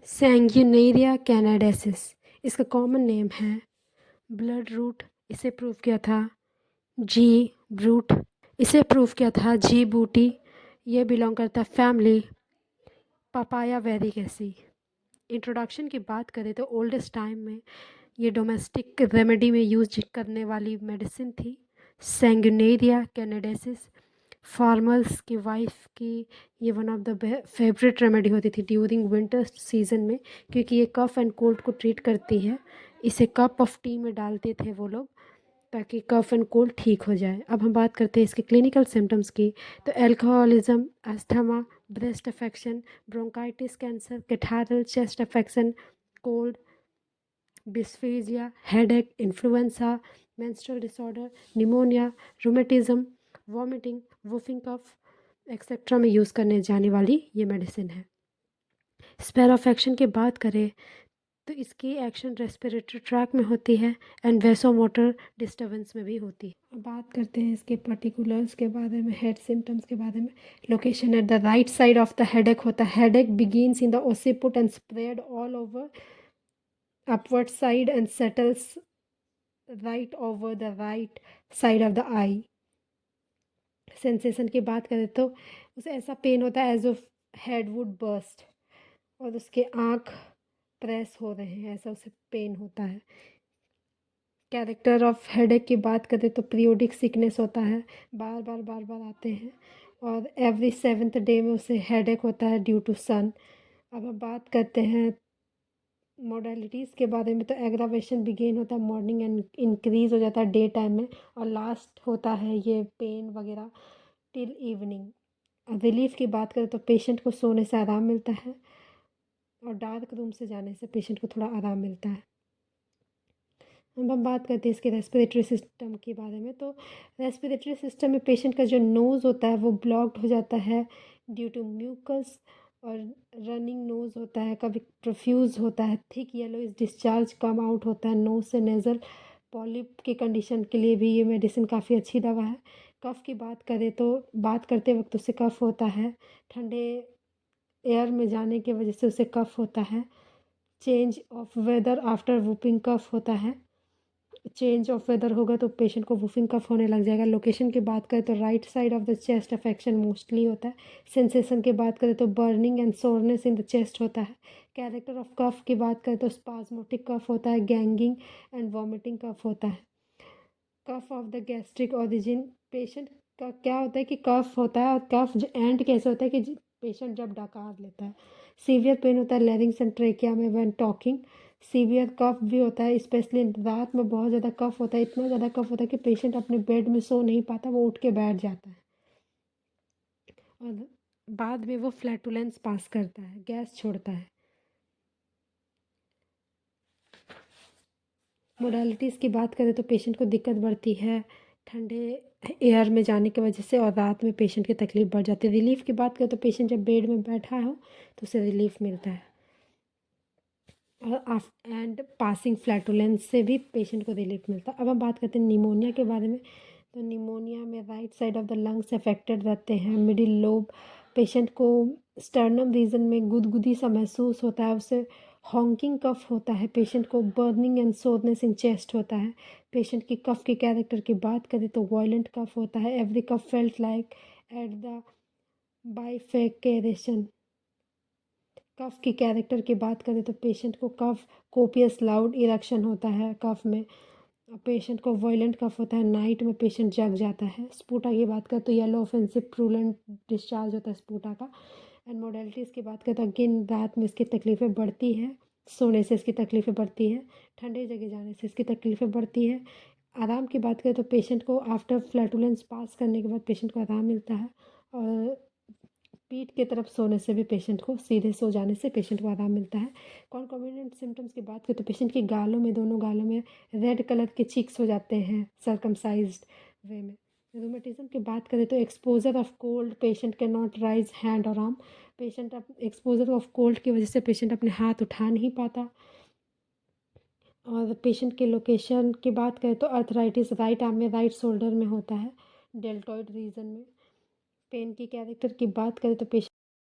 सैंग्यूनेरिया कैनाडेसिस इसका common name है blood root. इसे प्रूव किया था जी ब्रूट। इसे प्रूव किया था जी बूटी। ये बिलोंग करता है फैमिली पपाया वेरिगेसी। इंट्रोडक्शन की बात करें तो ओल्डेस्ट टाइम में ये डोमेस्टिक रेमेडी में यूज करने वाली मेडिसिन थी। सैंग्यूनेरिया कैनाडेसिस फार्मर्स की वाइफ की ये one of the favourite remedy होती थी ड्यूरिंग विंटर सीजन में, क्योंकि ये कफ़ एंड कोल्ड को ट्रीट करती है। इसे कप ऑफ टी में डालते थे वो लोग ताकि कफ़ एंड कोल्ड ठीक हो जाए। अब हम बात करते हैं इसके क्लिनिकल सिम्टम्स की। तो alcoholism, asthma, breast affection, bronchitis, cancer, catarrhal, chest affection, cold, dysphagia, headache, influenza, menstrual disorder, pneumonia, rheumatism, vomiting, whooping cough etcetera में यूज़ करने जाने वाली ये मेडिसिन है। स्पेयर ऑफ एक्शन की बात करें तो इसकी एक्शन रेस्पिरेटरी ट्रैक में होती है एंड वेसोमोटर डिस्टर्बेंस में भी होती है। अब बात करते हैं इसके पर्टिकुलर्स के बारे में, हेड सिम्टम्स के बारे में। Location at the right side of the headache होता है। Headache begins in the occiput and spread all over upward side and settles right over the right side of the eye। Sensation की बात करें तो उसे ऐसा पेन होता है as if head would burst और उसके आँख प्रेस हो रहे हैं, ऐसा उसे पेन होता है। कैरेक्टर ऑफ हेडेक की बात करें तो पीरियोडिक सिकनेस होता है, बार बार आते हैं और एवरी 7th डे में उसे हेडेक होता है ड्यू टू सन। अब हम बात करते हैं मोडालिटीज़ के बारे में। तो एग्रावेशन बिगेन होता है मॉर्निंग एंड इंक्रीज हो जाता है डे टाइम में और लास्ट होता है ये पेन वगैरह टिल इवनिंग। रिलीफ की बात करें तो पेशेंट को सोने से आराम मिलता है और डार्क रूम से जाने से पेशेंट को थोड़ा आराम मिलता है। अब हम बात करते हैं इसके रेस्पिरेटरी सिस्टम के बारे में। तो रेस्पिरेटरी सिस्टम में पेशेंट का जो नोज़ होता है वो ब्लॉक्ड हो जाता है ड्यू टू म्यूकस और रनिंग नोज़ होता है, कभी प्रोफ्यूज़ होता है, thick yellowish discharge come out होता है नोज़ से। नेज़ल पॉलिप की कंडीशन के लिए भी ये मेडिसिन काफ़ी अच्छी दवा है। कफ़ की बात करें तो बात करते वक्त उसे कफ़ होता है, ठंडे एयर में जाने की वजह से उसे कफ़ होता है। Change of weather after whooping cough होता है। चेंज ऑफ वेदर होगा तो पेशेंट को वूफिंग कफ होने लग जाएगा। लोकेशन की बात करें तो right side of the chest affection mostly होता है। सेंसेशन की बात करें तो burning and soreness in the chest होता है। कैरेक्टर ऑफ कफ की बात करें तो स्पाज्मोटिक कफ होता है, गैंगिंग एंड वॉमिटिंग कफ होता है। Cough of the gastric origin, patient का क्या होता है कि कफ होता है और कफ एंड कैसे होता है कि पेशेंट जब डकार लेता है। सीवियर पेन होता है लैरिंग्स एंड ट्रेकिया में व्हेन टॉकिंग। सीवियर कफ भी होता है, स्पेशली रात में बहुत ज़्यादा कफ होता है, इतना ज़्यादा कफ होता है कि पेशेंट अपने बेड में सो नहीं पाता, वो उठ के बैठ जाता है और बाद में वो फ्लैटुलेंस पास करता है, गैस छोड़ता है। मोडालिटीज़ की बात करें तो पेशेंट को दिक्कत बढ़ती है ठंडे एयर में जाने की वजह से और रात में पेशेंट की तकलीफ़ बढ़ जाती है। रिलीफ की बात करें तो पेशेंट जब बेड में बैठा हो तो उसे रिलीफ मिलता है और एंड पासिंग फ्लैटुलेंस से भी पेशेंट को रिलीफ मिलता है। अब हम बात करते हैं निमोनिया के बारे में। तो निमोनिया में right side of the lungs affected रहते हैं, मिडिल लोब। पेशेंट को स्टर्नम रीजन में गुदगुदी सा महसूस होता है, उसे हॉन्किंग कफ होता है, पेशेंट को burning and soreness in chest होता है। पेशेंट की कफ के कैरेक्टर की बात करें तो वायलेंट कफ होता है, every cough felt like at the bifurcation. Cough की कैरेक्टर की बात करें तो पेशेंट को कफ कोपियस लाउड इरेक्शन होता है कफ में। पेशेंट को वायलेंट कफ होता है, नाइट में पेशेंट जग जाता है। स्पूटा की बात करें तो येलो ऑफेंसिव प्रूलेंट डिस्चार्ज होता है स्पूटा का। एंड मोडेलिटीज़ की बात करें तो अगेन रात में इसकी तकलीफ़ें बढ़ती है, सोने से इसकी तकलीफ़ें बढ़ती है, ठंडे जगह जाने से इसकी तकलीफ़ें बढ़ती है। आराम की बात करें तो पेशेंट को आफ्टर फ्लैटुलेंस पास करने के बाद पेशेंट को आराम मिलता है और पीठ की तरफ सोने से भी पेशेंट को, सीधे सो जाने से पेशेंट को आराम मिलता है। कॉन्कोमिनेंट सिम्टम्स की बात करें तो पेशेंट की गालों में, दोनों गालों में रेड कलर के चिक्स हो जाते हैं सर्कमसाइज्ड वे में। रूमेटिज्म की बात करें तो exposure of cold, patient can not raise hand और arm. Patient exposure of cold की वजह से पेशेंट अपने हाथ उठा नहीं पाता। और पेशेंट के लोकेशन की बात करें तो अर्थराइटिस राइट आर्म में, राइट शोल्डर में होता है, डेल्टॉइड रीजन में। पेन की कैरेक्टर की बात करें तो पेशेंट